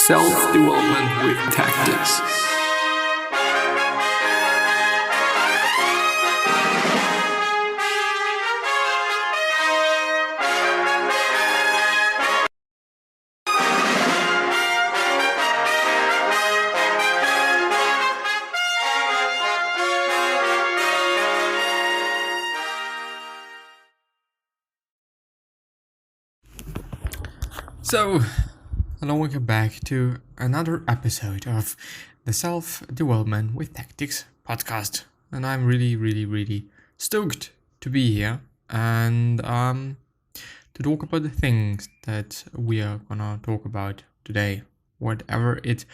Self-development with tactics. So, hello, welcome back to another episode of the Self-Development with Tactics podcast. And I'm really stoked to be here and to talk about the things that we are gonna talk about today, whatever it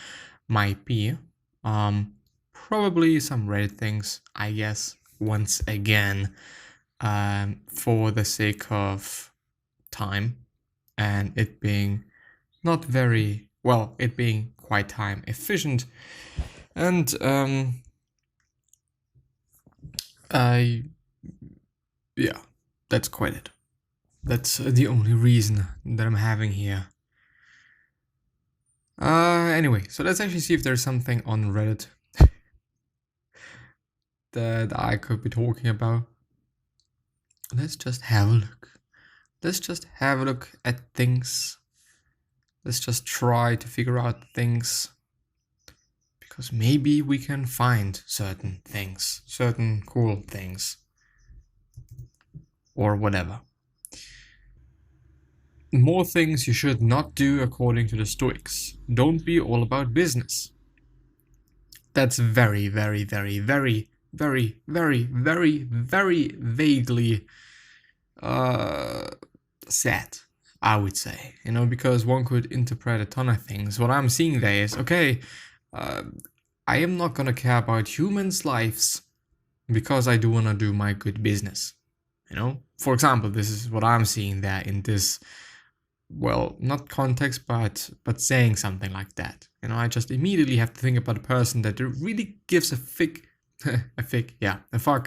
might be. Probably some Reddit things, I guess, once again, for the sake of time. And it being not very well, it being quite time efficient, and yeah, that's quite it. That's the only reason that I'm having here. Anyway, so let's actually see if there's something on Reddit that I could be talking about. Let's just have a look. Let's just have a look at things. Let's just try to figure out things. Because maybe we can find certain things, certain cool things. Or whatever. More things you should not do according to the Stoics. Don't be all about business. That's very vaguely sad, I would say, because one could interpret a ton of things. What I'm seeing there is, okay, I am not gonna care about humans' lives because I do wanna do my good business. For example, this is what I'm seeing there in this, well, not context, but saying something like that. I just immediately have to think about a person that really gives a fuck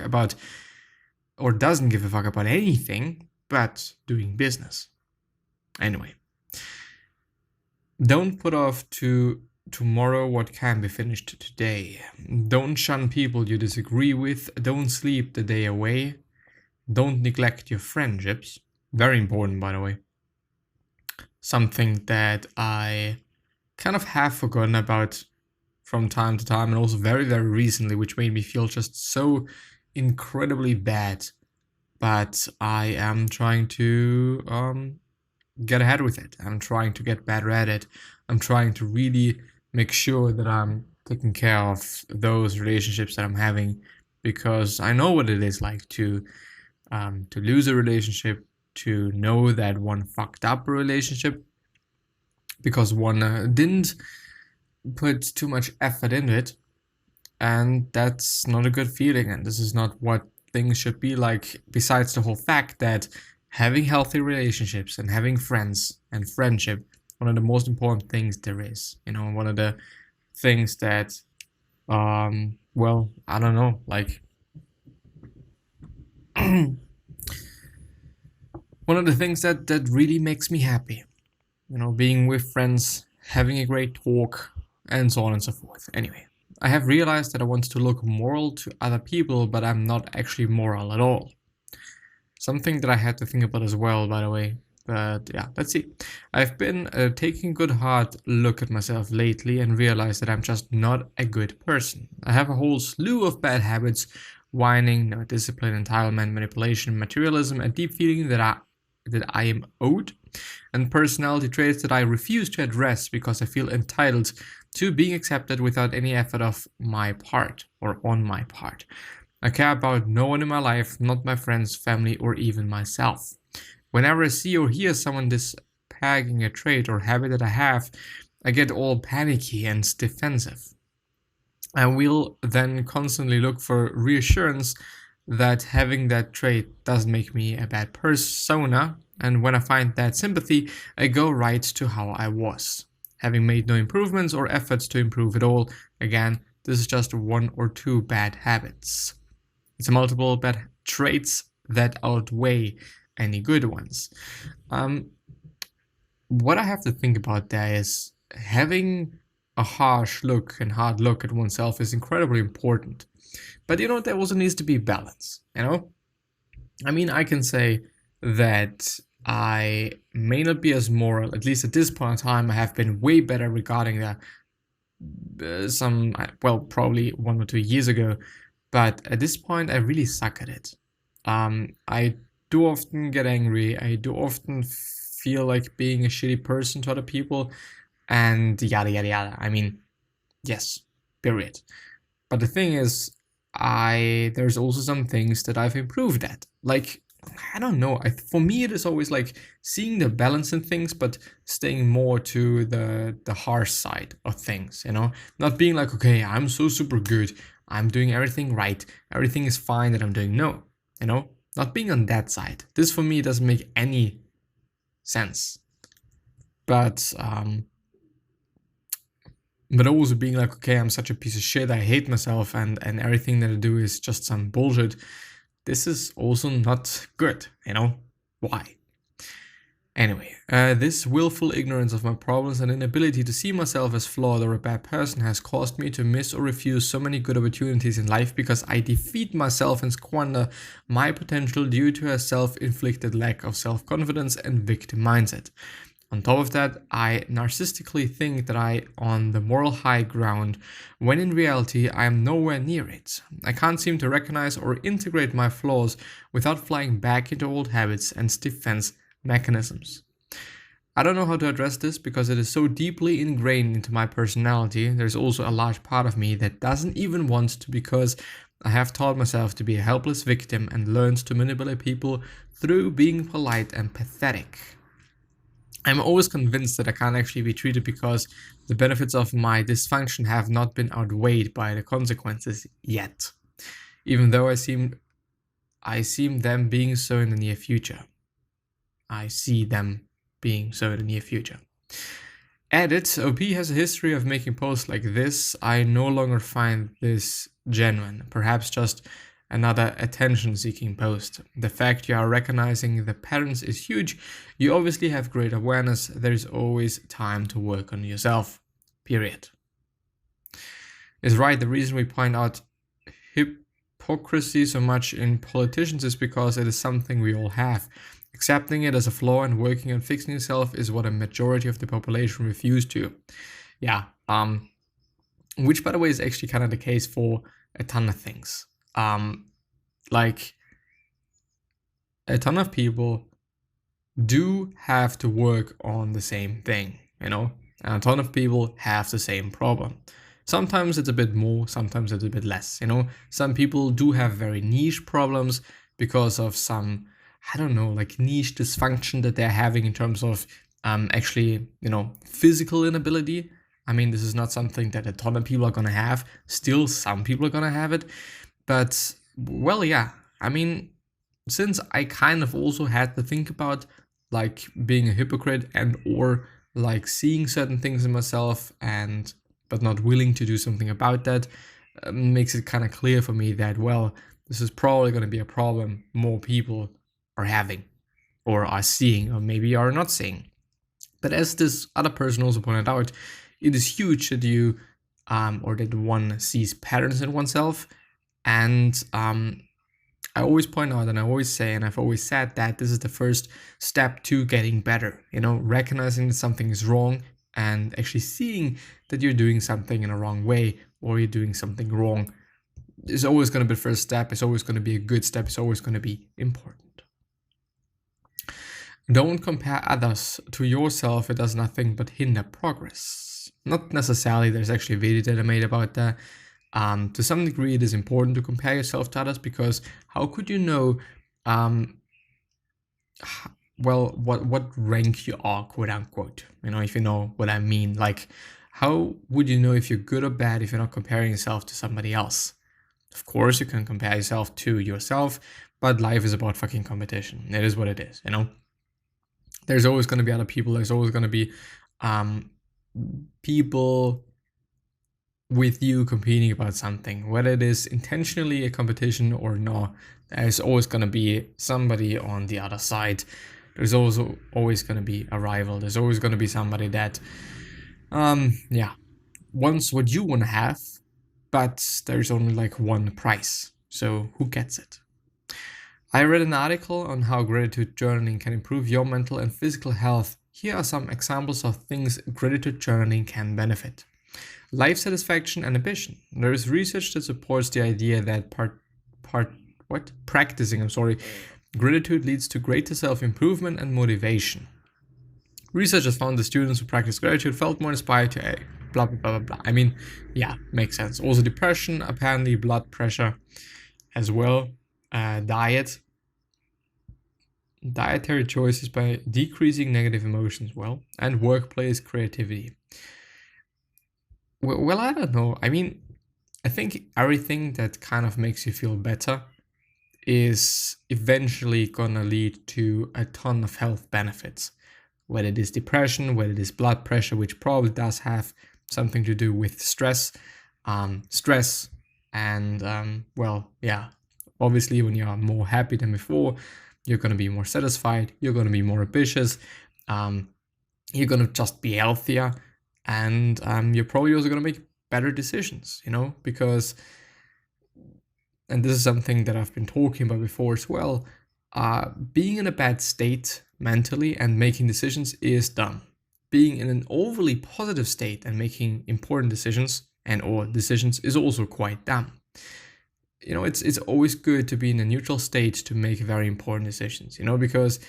about, or doesn't give a fuck about anything but doing business. Anyway, don't put off to tomorrow what can be finished today. Don't shun people you disagree with. Don't sleep the day away. Don't neglect your friendships. Very important, by the way. Something that I kind of have forgotten about from time to time, and also very recently, which made me feel just so incredibly bad. But I am trying to get ahead with it. I'm trying to get better at it. I'm trying to really make sure that I'm taking care of those relationships that I'm having, because I know what it is like to lose a relationship, to know that one fucked up a relationship because one didn't put too much effort into it, and that's not a good feeling, and this is not what things should be like, besides the whole fact that having healthy relationships and having friends and friendship, one of the most important things there is. One of the things that, well, I don't know, like, one of the things that really makes me happy. Being with friends, having a great talk, and so on and so forth. Anyway, I have realized that I want to look moral to other people, but I'm not actually moral at all. Something that I had to think about as well, by the way. But yeah, let's see. I've been taking a good hard look at myself lately and realized that I'm just not a good person. I have a whole slew of bad habits: whining, no discipline, entitlement, manipulation, materialism, a deep feeling that I am owed, and personality traits that I refuse to address because I feel entitled to being accepted without any effort of my part or on my part. I care about no one in my life, not my friends, family, or even myself. Whenever I see or hear someone disparaging a trait or habit that I have, I get all panicky and defensive. I will then constantly look for reassurance that having that trait doesn't make me a bad persona, and when I find that sympathy, I go right to how I was, having made no improvements or efforts to improve at all. Again, this is just one or two bad habits. It's multiple bad traits that outweigh any good ones. What I have to think about there is, having a harsh look and hard look at oneself is incredibly important. But there also needs to be balance, I mean, I can say that I may not be as moral, at least at this point in time. I have been way better regarding that probably 1 or 2 years ago. But at this point, I really suck at it. I do often get angry. I do often feel like being a shitty person to other people, and yada yada yada. I mean, yes, period. But the thing is, there's also some things that I've improved at. Like, I don't know. For me, it is always like seeing the balance in things, but staying more to the harsh side of things. Not being like, okay, I'm so super good. I'm doing everything right. Everything is fine that I'm doing. No, not being on that side. This for me doesn't make any sense. But also being like, okay, I'm such a piece of shit, I hate myself, and everything that I do is just some bullshit. This is also not good, Why? Anyway, this willful ignorance of my problems and inability to see myself as flawed or a bad person has caused me to miss or refuse so many good opportunities in life because I defeat myself and squander my potential due to a self-inflicted lack of self-confidence and victim mindset. On top of that, I narcissistically think that I on the moral high ground, when in reality I am nowhere near it. I can't seem to recognize or integrate my flaws without flying back into old habits and defense mechanisms. I don't know how to address this because it is so deeply ingrained into my personality. There's also a large part of me that doesn't even want to, because I have taught myself to be a helpless victim and learned to manipulate people through being polite and pathetic. I'm always convinced that I can't actually be treated because the benefits of my dysfunction have not been outweighed by the consequences yet, even though I see them being so in the near future. Added, OP has a history of making posts like this. I no longer find this genuine, perhaps just another attention-seeking post. The fact you are recognizing the patterns is huge. You obviously have great awareness. There's always time to work on yourself. Period. Is right. The reason we point out hypocrisy so much in politicians is because it is something we all have. Accepting it as a flaw and working on fixing yourself is what a majority of the population refuse to. Yeah. Which, by the way, is actually kind of the case for a ton of things. Like, a ton of people do have to work on the same thing, and a ton of people have the same problem. Sometimes it's a bit more, sometimes it's a bit less, Some people do have very niche problems because of some, I don't know, like niche dysfunction that they're having in terms of actually, physical inability. I mean, this is not something that a ton of people are going to have. Still, some people are going to have it. But, well, yeah, I mean, since I kind of also had to think about like being a hypocrite and or like seeing certain things in myself but not willing to do something about that, makes it kind of clear for me that, well, this is probably going to be a problem more people are having or are seeing or maybe are not seeing. But as this other person also pointed out, it is huge that you or that one sees patterns in oneself. And I always point out and I always say, and I've always said that this is the first step to getting better, recognizing that something is wrong and actually seeing that you're doing something in a wrong way or you're doing something wrong is always going to be the first step. It's always going to be a good step. It's always going to be important. Don't compare others to yourself. It does nothing but hinder progress. Not necessarily. There's actually a video that I made about that. To some degree, it is important to compare yourself to others because how could you know, what rank you are, quote unquote, if you know what I mean. Like, how would you know if you're good or bad if you're not comparing yourself to somebody else? Of course, you can compare yourself to yourself, but life is about fucking competition. It is what it is, There's always going to be other people. There's always going to be people with you competing about something, whether it is intentionally a competition or not. There's always going to be somebody on the other side. There's also always going to be a rival. There's always going to be somebody that Yeah, wants what you want to have, but there's only like one price. So who gets it? I read an article on how gratitude journaling can improve your mental and physical health. Here are some examples of things gratitude journaling can benefit. Life satisfaction and ambition. There is research that supports the idea that practicing gratitude leads to greater self-improvement and motivation. Researchers found the students who practiced gratitude felt more inspired to blah blah blah blah blah. I mean, yeah, makes sense. Also depression, apparently blood pressure as well. Dietary choices by decreasing negative emotions, well, and workplace creativity. Well, I don't know. I mean, I think everything that kind of makes you feel better is eventually gonna lead to a ton of health benefits. Whether it is depression, whether it is blood pressure, which probably does have something to do with stress, and well, yeah, obviously when you're more happy than before, you're gonna be more satisfied, you're gonna be more ambitious, you're gonna just be healthier, and you're probably also gonna make better decisions, because, and this is something that I've been talking about before as well, being in a bad state mentally and making decisions is dumb. Being in an overly positive state and making important decisions or decisions is also quite dumb. It's always good to be in a neutral state to make very important decisions, because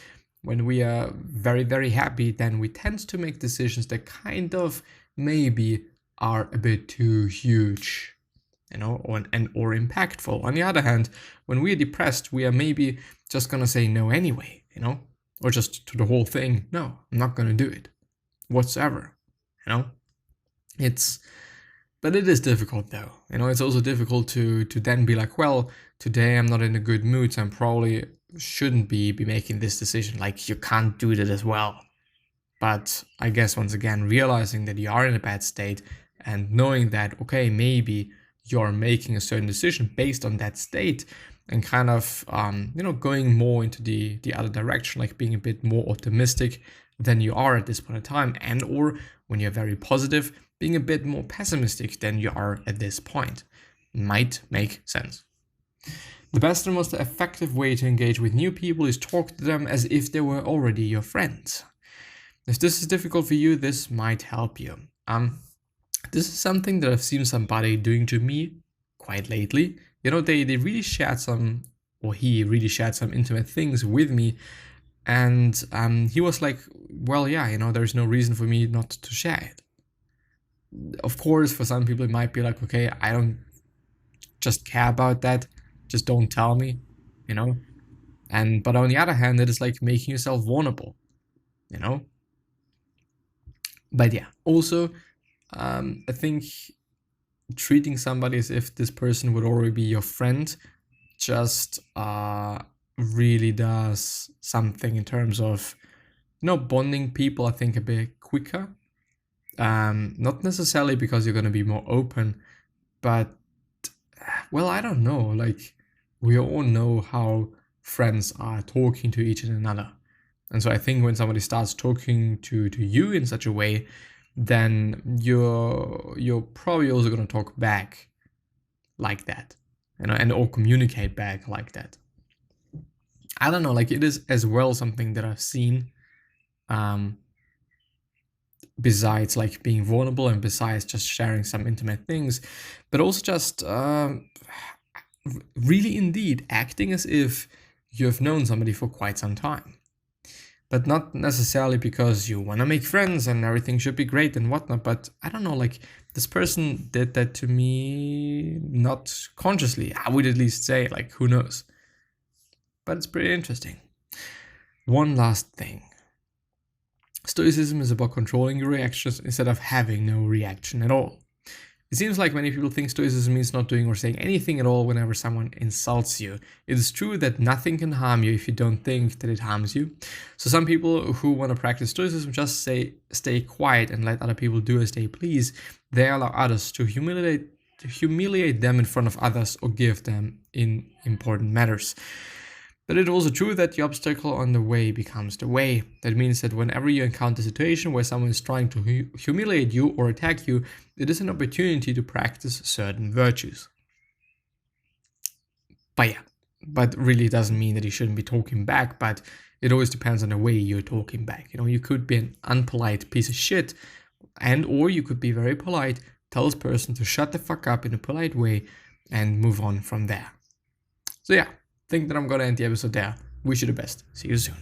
when we are very, very happy, then we tend to make decisions that kind of maybe are a bit too huge, or impactful. On the other hand, when we are depressed, we are maybe just gonna say no anyway, or just to the whole thing, no, I'm not gonna do it whatsoever, but it is difficult though. It's also difficult to then be like, well, today I'm not in a good mood, so I probably shouldn't be making this decision. Like, you can't do that as well. But I guess once again, realizing that you are in a bad state and knowing that, okay, maybe you're making a certain decision based on that state, and kind of, going more into the other direction, like being a bit more optimistic than you are at this point in time, and or when you're very positive, being a bit more pessimistic than you are at this point, might make sense. The best and most effective way to engage with new people is talk to them as if they were already your friends. If this is difficult for you, this might help you. This is something that I've seen somebody doing to me quite lately. They really shared some, or he really shared some intimate things with me. And he was like, well, yeah, there's no reason for me not to share it. Of course, for some people, it might be like, okay, I don't just care about that. Just don't tell me, but on the other hand, it is like making yourself vulnerable, But yeah, also, I think treating somebody as if this person would already be your friend just really does something in terms of, bonding people, I think, a bit quicker. Not necessarily because you're going to be more open, but, well, I don't know. Like, we all know how friends are talking to each another. And so I think when somebody starts talking to you in such a way, then you're probably also going to talk back like that, and or communicate back like that. I don't know, like, it is as well something that I've seen, besides like being vulnerable and besides just sharing some intimate things, but also just really indeed acting as if you have known somebody for quite some time. But not necessarily because you want to make friends and everything should be great and whatnot, but I don't know, like, this person did that to me not consciously, I would at least say, like, who knows. But it's pretty interesting. One last thing. Stoicism is about controlling your reactions instead of having no reaction at all. It seems like many people think Stoicism means not doing or saying anything at all whenever someone insults you. It is true that nothing can harm you if you don't think that it harms you. So some people who want to practice Stoicism just stay quiet and let other people do as they please. They allow others to humiliate them in front of others or give them in important matters. But it's also true that the obstacle on the way becomes the way. That means that whenever you encounter a situation where someone is trying to humiliate you or attack you, it is an opportunity to practice certain virtues. But yeah, but really it doesn't mean that you shouldn't be talking back, but it always depends on the way you're talking back. You could be an unpolite piece of shit, or you could be very polite, tell this person to shut the fuck up in a polite way, and move on from there. So yeah, think that I'm gonna end the episode there. Wish you the best. See you soon.